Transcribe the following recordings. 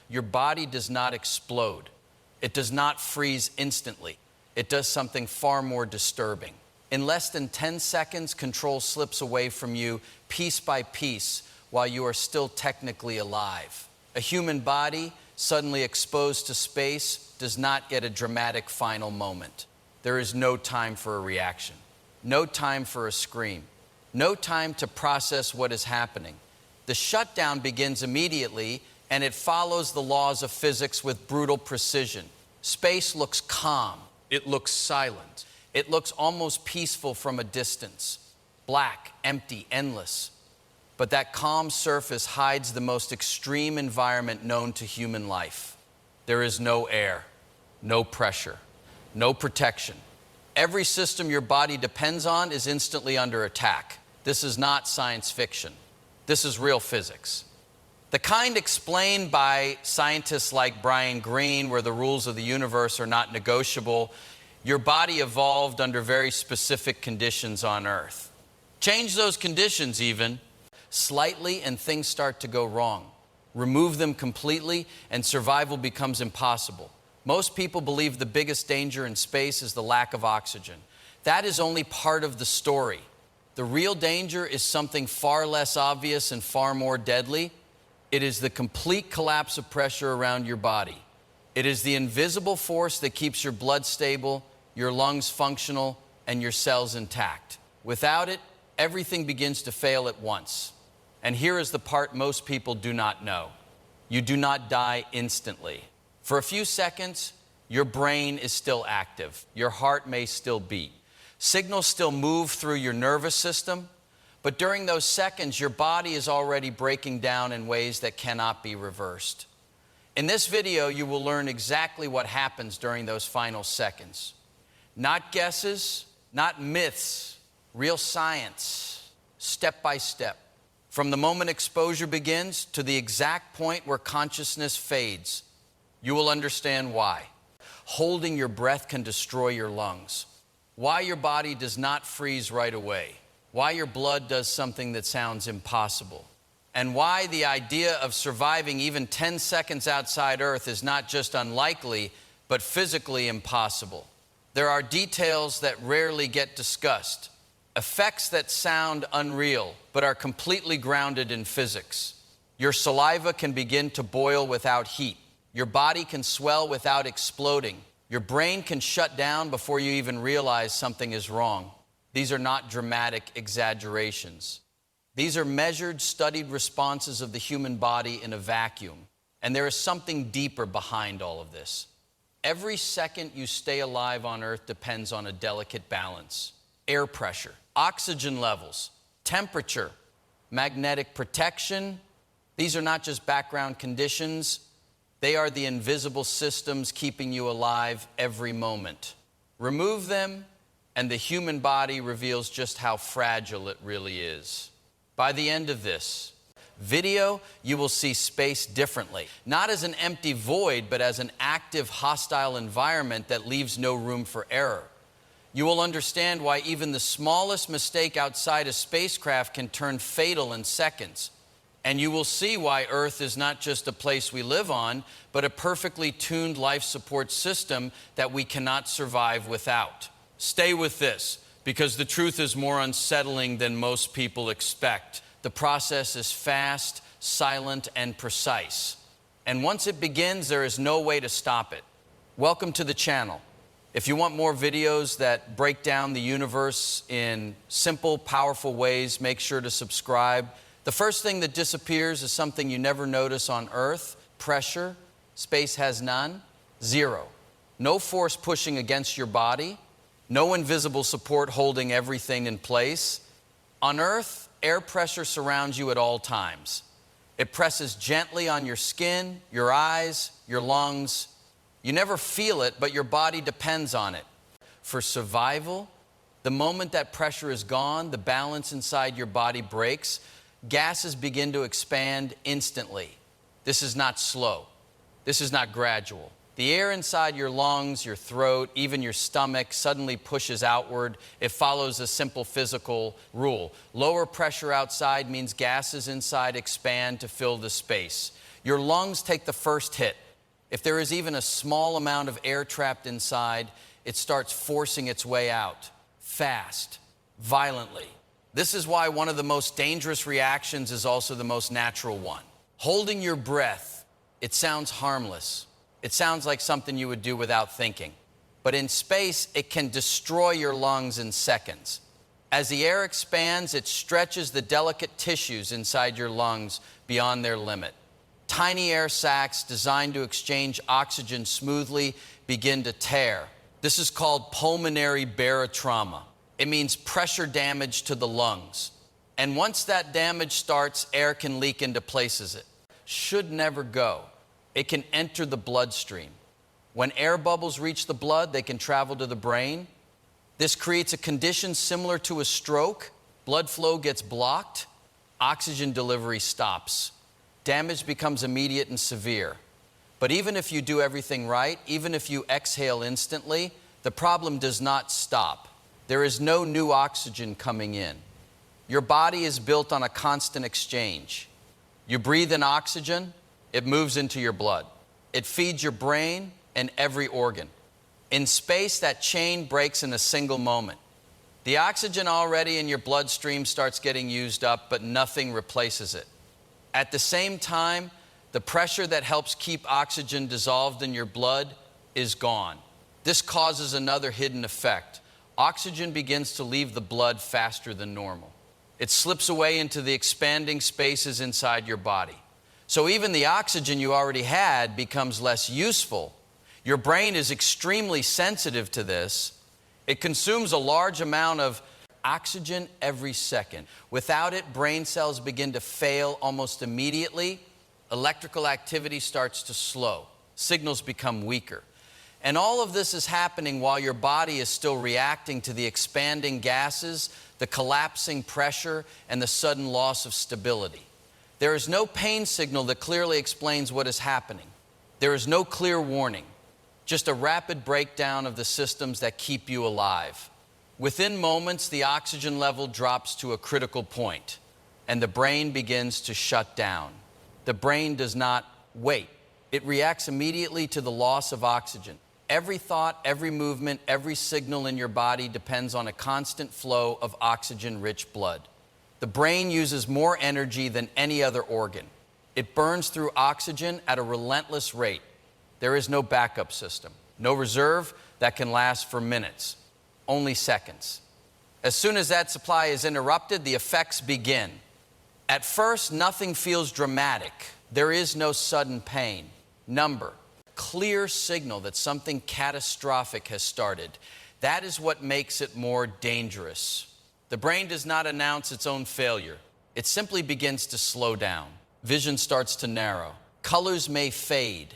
your body does not explode. It does not freeze instantly. It does something far more disturbing. In less than 10 seconds, control slips away from you piece by piece while you are still technically alive. A human body suddenly exposed to space does not get a dramatic final moment. There is no time for a reaction, no time for a scream, no time to process what is happening. The shutdown begins immediately, and it follows the laws of physics with brutal precision. Space looks calm. It looks silent. It looks almost peaceful from a distance. Black, empty, endless. But that calm surface hides the most extreme environment known to human life. There is no air, no pressure, no protection. Every system your body depends on is instantly under attack. This is not science fiction. This is real physics. The kind explained by scientists like Brian Greene, where the rules of the universe are not negotiable. Your body evolved under very specific conditions on Earth. Change those conditions even slightly and things start to go wrong. Remove them completely and survival becomes impossible. Most people believe the biggest danger in space is the lack of oxygen. That is only part of the story. The real danger is something far less obvious and far more deadly. It is the complete collapse of pressure around your body. It is the invisible force that keeps your blood stable, your lungs functional, and your cells intact. Without it, everything begins to fail at once. And here is the part most people do not know. You do not die instantly. For a few seconds, your brain is still active. Your heart may still beat. Signals still move through your nervous system. But during those seconds, your body is already breaking down in ways that cannot be reversed. In this video, you will learn exactly what happens during those final seconds. Not guesses, not myths, real science, step by step. From the moment exposure begins to the exact point where consciousness fades, you will understand why. Holding your breath can destroy your lungs. Why your body does not freeze right away. Why your blood does something that sounds impossible. And why the idea of surviving even 10 seconds outside Earth is not just unlikely, but physically impossible. There are details that rarely get discussed. Effects that sound unreal, but are completely grounded in physics. Your saliva can begin to boil without heat. Your body can swell without exploding. Your brain can shut down before you even realize something is wrong. These are not dramatic exaggerations. These are measured, studied responses of the human body in a vacuum. And there is something deeper behind all of this. Every second you stay alive on Earth depends on a delicate balance. Air pressure, oxygen levels, temperature, magnetic protection. These are not just background conditions. They are the invisible systems keeping you alive every moment. Remove them, and the human body reveals just how fragile it really is. By the end of this video, you will see space differently. Not as an empty void, but as an active, hostile environment that leaves no room for error. You will understand why even the smallest mistake outside a spacecraft can turn fatal in seconds. And you will see why Earth is not just a place we live on, but a perfectly tuned life support system that we cannot survive without. Stay with this, because the truth is more unsettling than most people expect. The process is fast, silent, and precise. And once it begins, there is no way to stop it. Welcome to the channel. If you want more videos that break down the universe in simple, powerful ways, make sure to subscribe. The first thing that disappears is something you never notice on Earth: pressure. Space has none. Zero. No force pushing against your body. No invisible support holding everything in place. On Earth, air pressure surrounds you at all times. It presses gently on your skin, your eyes, your lungs. You never feel it, but your body depends on it. For survival, the moment that pressure is gone, the balance inside your body breaks. Gases begin to expand instantly. This is not slow. This is not gradual. The air inside your lungs, your throat, even your stomach suddenly pushes outward. It follows a simple physical rule. Lower pressure outside means gases inside expand to fill the space. Your lungs take the first hit. If there is even a small amount of air trapped inside, it starts forcing its way out, fast, violently. This is why one of the most dangerous reactions is also the most natural one. Holding your breath, it sounds harmless. It sounds like something you would do without thinking. But in space, it can destroy your lungs in seconds. As the air expands, it stretches the delicate tissues inside your lungs beyond their limit. Tiny air sacs designed to exchange oxygen smoothly begin to tear. This is called pulmonary barotrauma. It means pressure damage to the lungs. And once that damage starts, air can leak into places it should never go. It can enter the bloodstream. When air bubbles reach the blood, they can travel to the brain. This creates a condition similar to a stroke. Blood flow gets blocked. Oxygen delivery stops. Damage becomes immediate and severe. But even if you do everything right, even if you exhale instantly, the problem does not stop. There is no new oxygen coming in. Your body is built on a constant exchange. You breathe in oxygen, it moves into your blood. It feeds your brain and every organ. In space, that chain breaks in a single moment. The oxygen already in your bloodstream starts getting used up, but nothing replaces it. At the same time, the pressure that helps keep oxygen dissolved in your blood is gone. This causes another hidden effect. Oxygen begins to leave the blood faster than normal. It slips away into the expanding spaces inside your body. So even the oxygen you already had becomes less useful. Your brain is extremely sensitive to this. It consumes a large amount of oxygen every second. Without it, brain cells begin to fail almost immediately. Electrical activity starts to slow. Signals become weaker. And all of this is happening while your body is still reacting to the expanding gases, the collapsing pressure, and the sudden loss of stability. There is no pain signal that clearly explains what is happening. There is no clear warning, just a rapid breakdown of the systems that keep you alive. Within moments, the oxygen level drops to a critical point, and the brain begins to shut down. The brain does not wait. It reacts immediately to the loss of oxygen. Every thought, every movement, every signal in your body depends on a constant flow of oxygen-rich blood. The brain uses more energy than any other organ. It burns through oxygen at a relentless rate. There is no backup system, no reserve that can last for minutes, only seconds. As soon as that supply is interrupted, the effects begin. At first, nothing feels dramatic. There is no sudden pain. Number. Clear signal that something catastrophic has started. That is what makes it more dangerous. The brain does not announce its own failure. It simply begins to slow down. Vision starts to narrow. Colors may fade.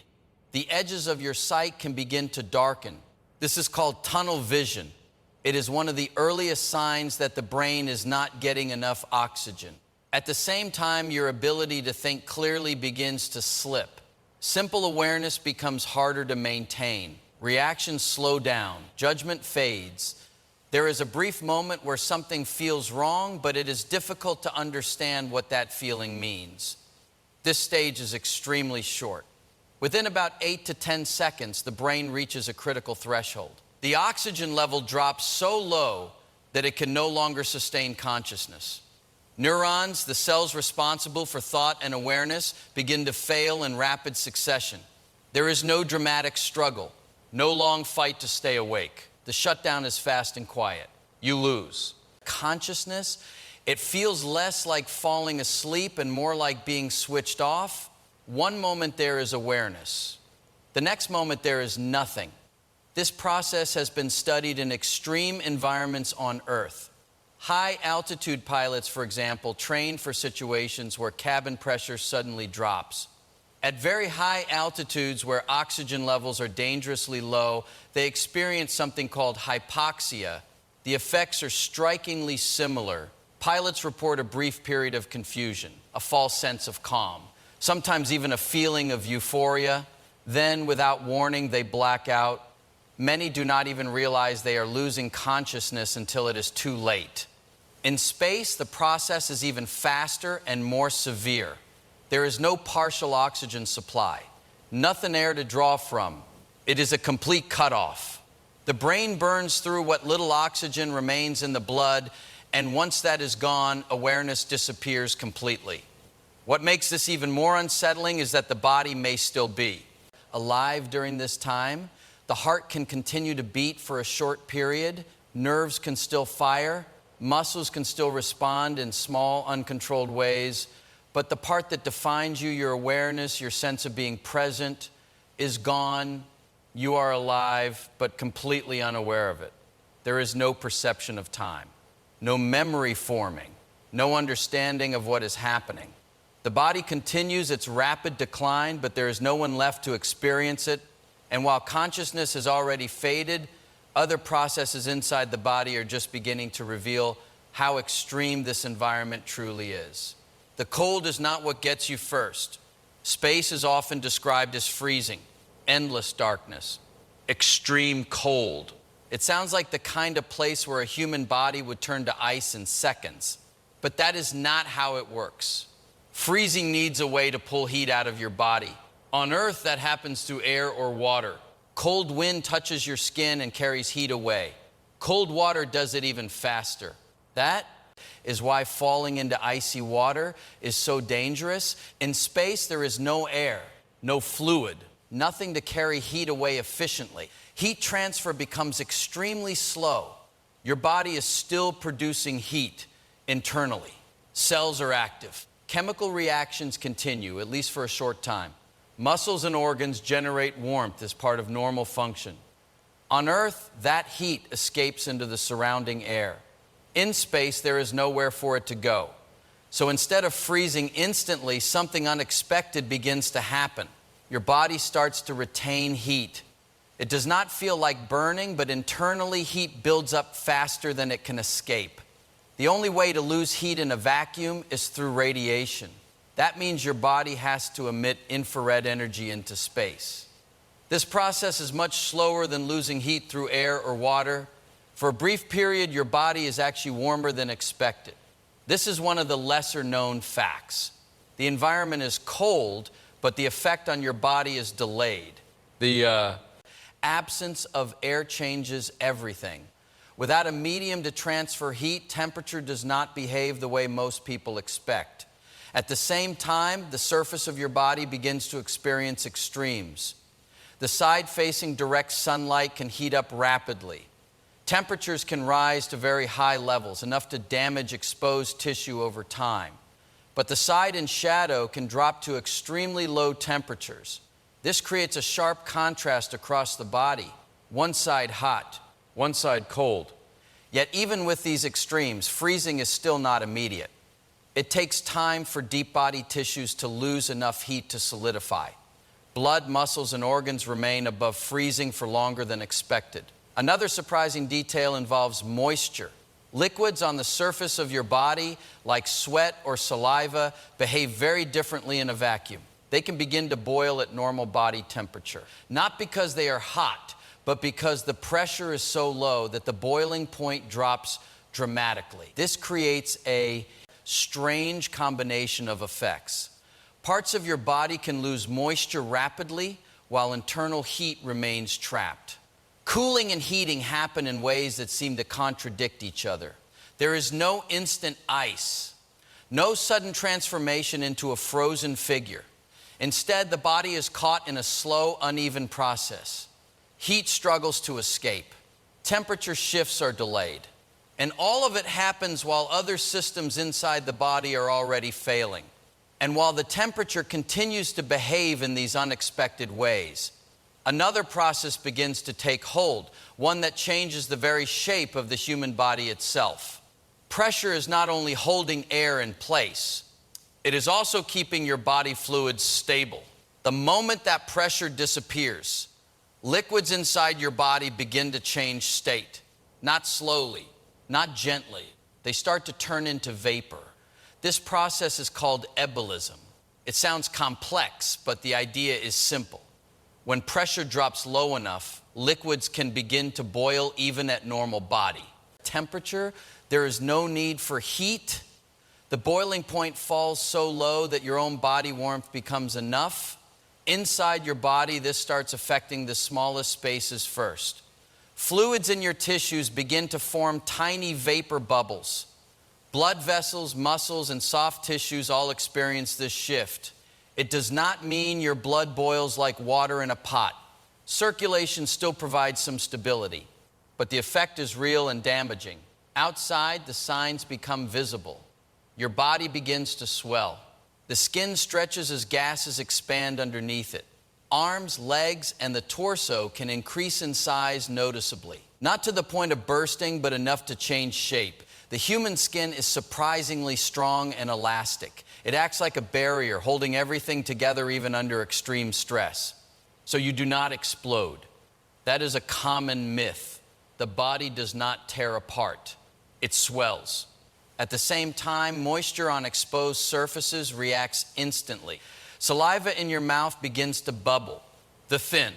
The edges of your sight can begin to darken. This is called tunnel vision. It is one of the earliest signs that the brain is not getting enough oxygen. At the same time, your ability to think clearly begins to slip. Simple awareness becomes harder to maintain. Reactions slow down. Judgment fades. There is a brief moment where something feels wrong, but it is difficult to understand what that feeling means. This stage is extremely short. Within about 8 to 10 seconds, the brain reaches a critical threshold. The oxygen level drops so low that it can no longer sustain consciousness. Neurons, the cells responsible for thought and awareness, begin to fail in rapid succession. There is no dramatic struggle, no long fight to stay awake. The shutdown is fast and quiet. You lose. Consciousness, it feels less like falling asleep and more like being switched off. One moment there is awareness. The next moment there is nothing. This process has been studied in extreme environments on Earth. High-altitude pilots, for example, train for situations where cabin pressure suddenly drops. At very high altitudes where oxygen levels are dangerously low, they experience something called hypoxia. The effects are strikingly similar. Pilots report a brief period of confusion, a false sense of calm, sometimes even a feeling of euphoria. Then, without warning, they black out. Many do not even realize they are losing consciousness until it is too late. In space, the process is even faster and more severe. There is no partial oxygen supply, nothing there to draw from. It is a complete cutoff. The brain burns through what little oxygen remains in the blood, and once that is gone, awareness disappears completely. What makes this even more unsettling is that the body may still be alive during this time. The heart can continue to beat for a short period, nerves can still fire, muscles can still respond in small, uncontrolled ways, but the part that defines you, your awareness, your sense of being present, is gone. You are alive, but completely unaware of it. There is no perception of time, no memory forming, no understanding of what is happening. The body continues its rapid decline, but there is no one left to experience it. And while consciousness has already faded, other processes inside the body are just beginning to reveal how extreme this environment truly is. The cold is not what gets you first. Space is often described as freezing, endless darkness, extreme cold. It sounds like the kind of place where a human body would turn to ice in seconds. But that is not how it works. Freezing needs a way to pull heat out of your body. On Earth, that happens through air or water. Cold wind touches your skin and carries heat away. Cold water does it even faster. That is why falling into icy water is so dangerous. In space, there is no air, no fluid, nothing to carry heat away efficiently. Heat transfer becomes extremely slow. Your body is still producing heat internally. Cells are active. Chemical reactions continue, at least for a short time. Muscles and organs generate warmth as part of normal function. On Earth, that heat escapes into the surrounding air. In space, there is nowhere for it to go. So instead of freezing instantly, something unexpected begins to happen. Your body starts to retain heat. It does not feel like burning, but internally heat builds up faster than it can escape. The only way to lose heat in a vacuum is through radiation. That means your body has to emit infrared energy into space. This process is much slower than losing heat through air or water. For a brief period, your body is actually warmer than expected. This is one of the lesser known facts. The environment is cold, but the effect on your body is delayed. The absence of air changes everything. Without a medium to transfer heat, temperature does not behave the way most people expect. At the same time, the surface of your body begins to experience extremes. The side facing direct sunlight can heat up rapidly. Temperatures can rise to very high levels, enough to damage exposed tissue over time. But the side in shadow can drop to extremely low temperatures. This creates a sharp contrast across the body. One side hot, one side cold. Yet even with these extremes, freezing is still not immediate. It takes time for deep body tissues to lose enough heat to solidify. Blood, muscles, and organs remain above freezing for longer than expected. Another surprising detail involves moisture. Liquids on the surface of your body, like sweat or saliva, behave very differently in a vacuum. They can begin to boil at normal body temperature. Not because they are hot, but because the pressure is so low that the boiling point drops dramatically. This creates a strange combination of effects. Parts of your body can lose moisture rapidly, while internal heat remains trapped. Cooling and heating happen in ways that seem to contradict each other. There is no instant ice, no sudden transformation into a frozen figure. Instead, the body is caught in a slow, uneven process. Heat struggles to escape. Temperature shifts are delayed. And all of it happens while other systems inside the body are already failing. And while the temperature continues to behave in these unexpected ways, another process begins to take hold, one that changes the very shape of the human body itself. Pressure is not only holding air in place, it is also keeping your body fluids stable. The moment that pressure disappears, liquids inside your body begin to change state, not slowly, not gently. They start to turn into vapor. This process is called ebulism. It sounds complex, but the idea is simple. When pressure drops low enough, liquids can begin to boil even at normal body temperature. There is no need for heat The boiling point falls so low that your own body warmth becomes enough. Inside your body, this starts affecting the smallest spaces first. Fluids in your tissues begin to form tiny vapor bubbles. Blood vessels, muscles, and soft tissues all experience this shift. It does not mean your blood boils like water in a pot. Circulation still provides some stability, but the effect is real and damaging. Outside, the signs become visible. Your body begins to swell. The skin stretches as gases expand underneath it. Arms, legs, and the torso can increase in size noticeably. Not to the point of bursting, but enough to change shape. The human skin is surprisingly strong and elastic. It acts like a barrier, holding everything together even under extreme stress. So you do not explode. That is a common myth. The body does not tear apart. It swells. At the same time, moisture on exposed surfaces reacts instantly. Saliva in your mouth begins to bubble. The thin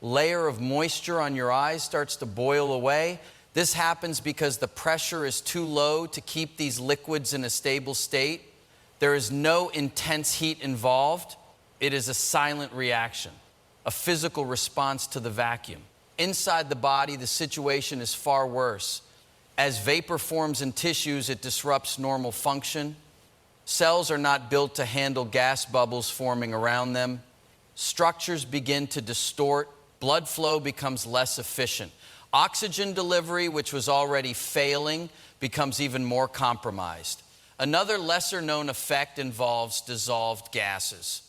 layer of moisture on your eyes starts to boil away. This happens because the pressure is too low to keep these liquids in a stable state. There is no intense heat involved. It is a silent reaction, a physical response to the vacuum. Inside the body, the situation is far worse. As vapor forms in tissues, it disrupts normal function. Cells are not built to handle gas bubbles forming around them. Structures begin to distort. Blood flow becomes less efficient. Oxygen delivery, which was already failing, becomes even more compromised. Another lesser-known effect involves dissolved gases.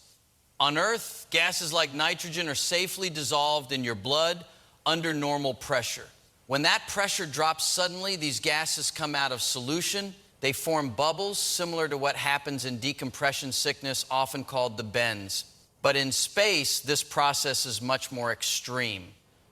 On Earth, gases like nitrogen are safely dissolved in your blood under normal pressure. When that pressure drops suddenly, these gases come out of solution. They form bubbles similar to what happens in decompression sickness, often called the bends. But in space, this process is much more extreme.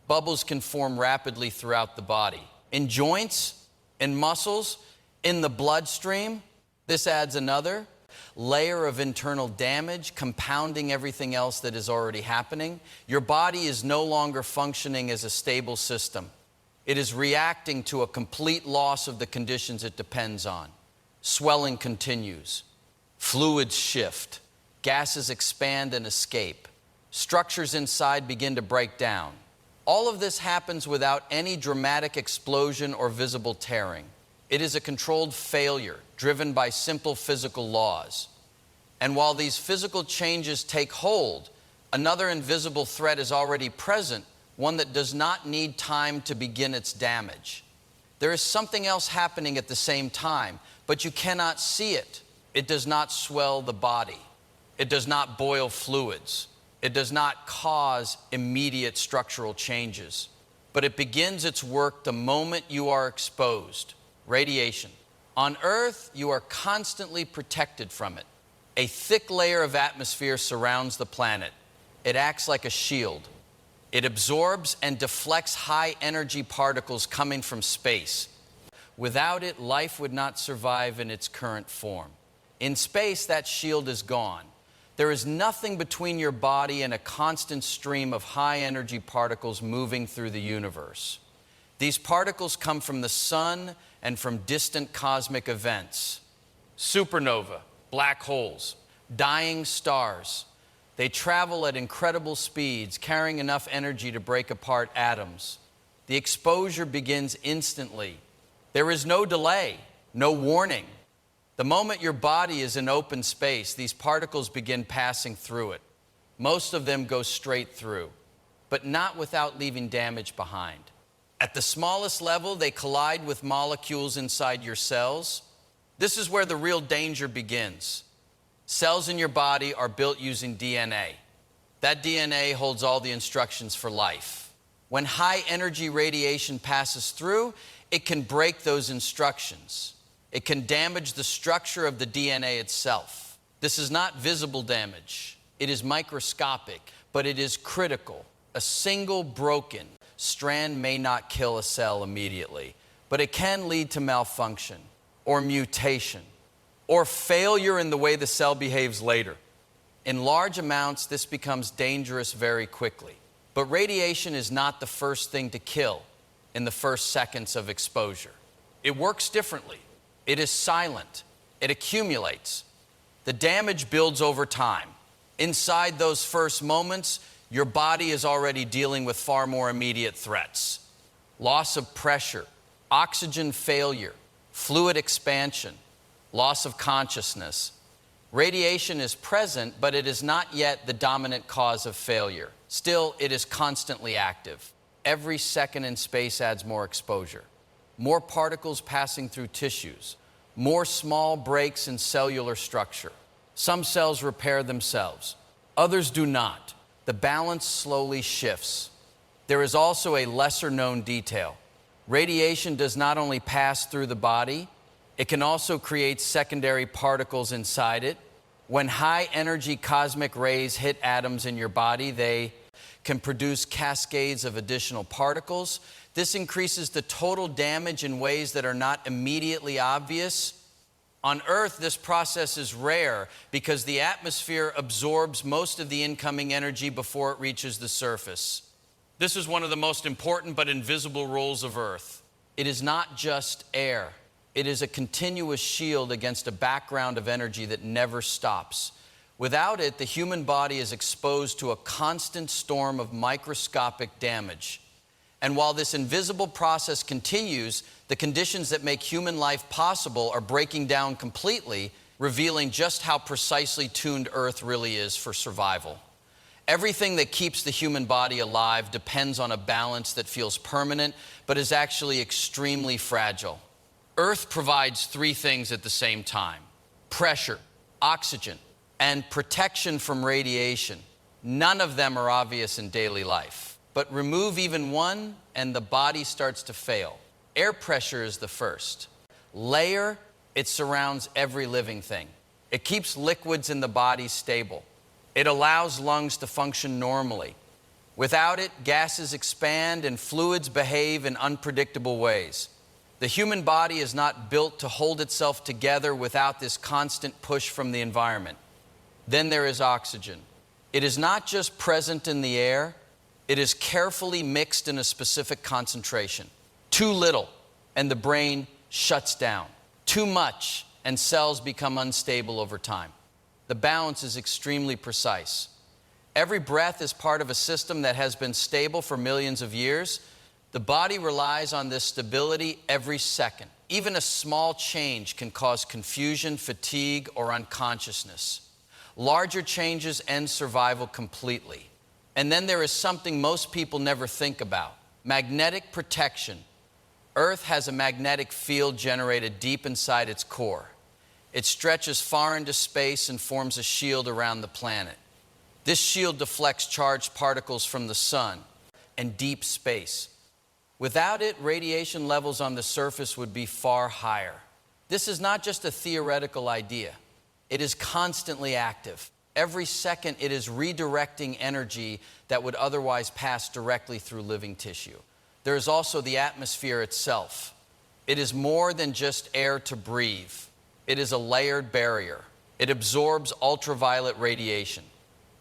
Bubbles can form rapidly throughout the body. In joints, in muscles, in the bloodstream, this adds another layer of internal damage, compounding everything else that is already happening. Your body is no longer functioning as a stable system. It is reacting to a complete loss of the conditions it depends on. Swelling continues. Fluids shift. Gases expand and escape. Structures inside begin to break down. All of this happens without any dramatic explosion or visible tearing. It is a controlled failure driven by simple physical laws. And while these physical changes take hold, another invisible threat is already present, one that does not need time to begin its damage. There is something else happening at the same time, but you cannot see it. It does not swell the body. It does not boil fluids. It does not cause immediate structural changes, but it begins its work the moment you are exposed. Radiation. On Earth, you are constantly protected from it. A thick layer of atmosphere surrounds the planet. It acts like a shield. It absorbs and deflects high-energy particles coming from space. Without it, life would not survive in its current form. In space, that shield is gone. There is nothing between your body and a constant stream of high-energy particles moving through the universe. These particles come from the sun and from distant cosmic events. Supernova, black holes, dying stars. They travel at incredible speeds, carrying enough energy to break apart atoms. The exposure begins instantly. There is no delay, no warning. The moment your body is in open space, these particles begin passing through it. Most of them go straight through, but not without leaving damage behind. At the smallest level, they collide with molecules inside your cells. This is where the real danger begins. Cells in your body are built using DNA. That DNA holds all the instructions for life. When high-energy radiation passes through, it can break those instructions. It can damage the structure of the DNA itself. This is not visible damage. It is microscopic, but it is critical. A single broken strand may not kill a cell immediately, but it can lead to malfunction or mutation or failure in the way the cell behaves later. In large amounts, this becomes dangerous very quickly. But radiation is not the first thing to kill in the first seconds of exposure. It works differently. It is silent. It accumulates. The damage builds over time. Inside those first moments, your body is already dealing with far more immediate threats. Loss of pressure, oxygen failure, fluid expansion, loss of consciousness. Radiation is present, but it is not yet the dominant cause of failure. Still, it is constantly active. Every second in space adds more exposure. More particles passing through tissues. More small breaks in cellular structure. Some cells repair themselves. Others do not. The balance slowly shifts. There is also a lesser-known detail. Radiation does not only pass through the body, it can also create secondary particles inside it. When high-energy cosmic rays hit atoms in your body, they can produce cascades of additional particles. This increases the total damage in ways that are not immediately obvious. On Earth, this process is rare because the atmosphere absorbs most of the incoming energy before it reaches the surface. This is one of the most important but invisible rules of Earth. It is not just air. It is a continuous shield against a background of energy that never stops. Without it, the human body is exposed to a constant storm of microscopic damage. And while this invisible process continues, the conditions that make human life possible are breaking down completely, revealing just how precisely tuned Earth really is for survival. Everything that keeps the human body alive depends on a balance that feels permanent, but is actually extremely fragile. Earth provides three things at the same time: pressure, oxygen, and protection from radiation. None of them are obvious in daily life. But remove even one, and the body starts to fail. Air pressure is the first. Layer, it surrounds every living thing. It keeps liquids in the body stable. It allows lungs to function normally. Without it, gases expand and fluids behave in unpredictable ways. The human body is not built to hold itself together without this constant push from the environment. Then there is oxygen. It is not just present in the air, it is carefully mixed in a specific concentration. Too little, and the brain shuts down. Too much, and cells become unstable over time. The balance is extremely precise. Every breath is part of a system that has been stable for millions of years. The body relies on this stability every second. Even a small change can cause confusion, fatigue, or unconsciousness. Larger changes end survival completely. And then there is something most people never think about: magnetic protection. Earth has a magnetic field generated deep inside its core. It stretches far into space and forms a shield around the planet. This shield deflects charged particles from the sun and deep space. Without it, radiation levels on the surface would be far higher. This is not just a theoretical idea. It is constantly active. Every second, it is redirecting energy that would otherwise pass directly through living tissue. There is also the atmosphere itself. It is more than just air to breathe. It is a layered barrier. It absorbs ultraviolet radiation.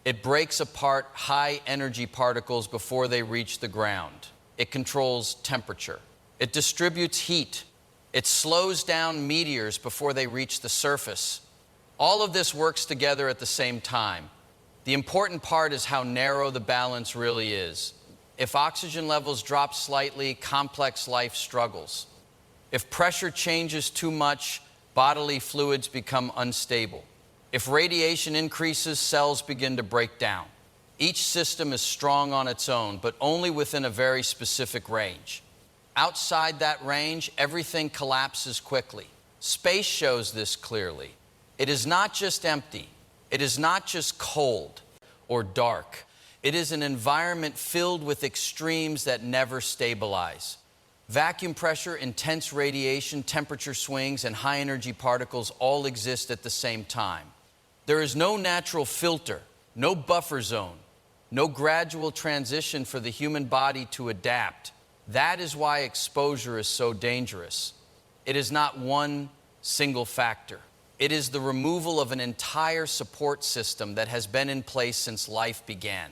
It breaks apart high-energy particles before they reach the ground. It controls temperature. It distributes heat. It slows down meteors before they reach the surface. All of this works together at the same time. The important part is how narrow the balance really is. If oxygen levels drop slightly, complex life struggles. If pressure changes too much, bodily fluids become unstable. If radiation increases, cells begin to break down. Each system is strong on its own, but only within a very specific range. Outside that range, everything collapses quickly. Space shows this clearly. It is not just empty. It is not just cold or dark. It is an environment filled with extremes that never stabilize. Vacuum pressure, intense radiation, temperature swings, and high-energy particles all exist at the same time. There is no natural filter, no buffer zone, no gradual transition for the human body to adapt. That is why exposure is so dangerous. It is not one single factor. It is the removal of an entire support system that has been in place since life began.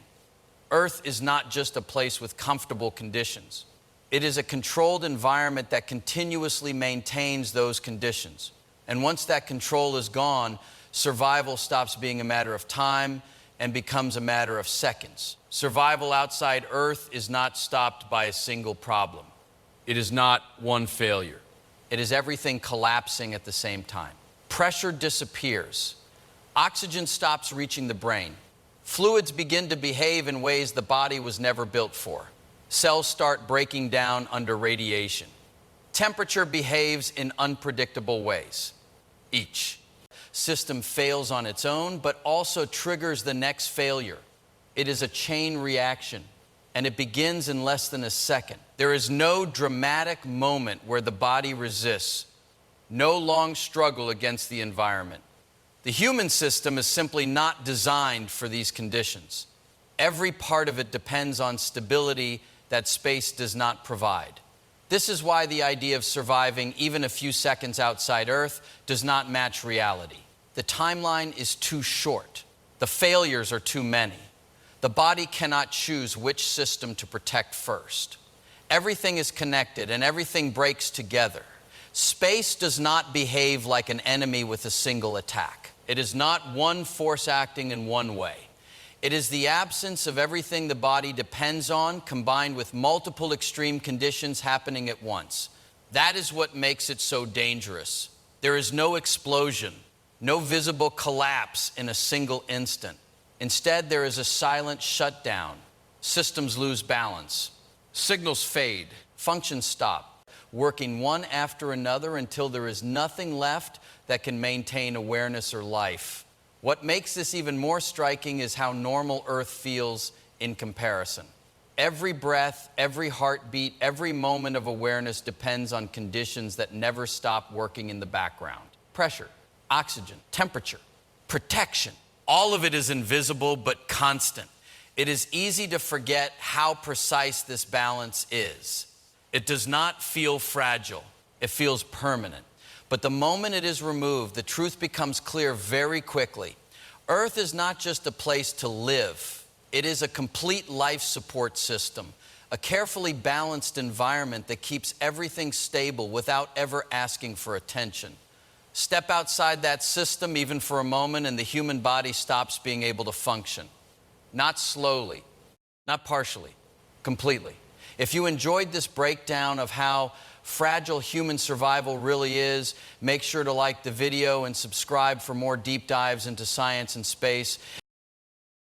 Earth is not just a place with comfortable conditions. It is a controlled environment that continuously maintains those conditions. And once that control is gone, survival stops being a matter of time and becomes a matter of seconds. Survival outside Earth is not stopped by a single problem. It is not one failure. It is everything collapsing at the same time. Pressure disappears. Oxygen stops reaching the brain. Fluids begin to behave in ways the body was never built for. Cells start breaking down under radiation. Temperature behaves in unpredictable ways. Each system fails on its own, but also triggers the next failure. It is a chain reaction, and it begins in less than a second. There is no dramatic moment where the body resists, no long struggle against the environment. The human system is simply not designed for these conditions. Every part of it depends on stability that space does not provide. This is why the idea of surviving even a few seconds outside Earth does not match reality. The timeline is too short. The failures are too many. The body cannot choose which system to protect first. Everything is connected and everything breaks together. Space does not behave like an enemy with a single attack. It is not one force acting in one way. It is the absence of everything the body depends on, combined with multiple extreme conditions happening at once. That is what makes it so dangerous. There is no explosion, no visible collapse in a single instant. Instead, there is a silent shutdown. Systems lose balance. Signals fade. Functions stop, working one after another until there is nothing left that can maintain awareness or life. What makes this even more striking is how normal Earth feels in comparison. Every breath, every heartbeat, every moment of awareness depends on conditions that never stop working in the background. Pressure, oxygen, temperature, protection. All of it is invisible but constant. It is easy to forget how precise this balance is. It does not feel fragile. It feels permanent. But the moment it is removed, the truth becomes clear very quickly. Earth is not just a place to live. It is a complete life support system, a carefully balanced environment that keeps everything stable without ever asking for attention. Step outside that system even for a moment and the human body stops being able to function. Not slowly, not partially, completely. If you enjoyed this breakdown of how fragile human survival really is, make sure to like the video and subscribe for more deep dives into science and space.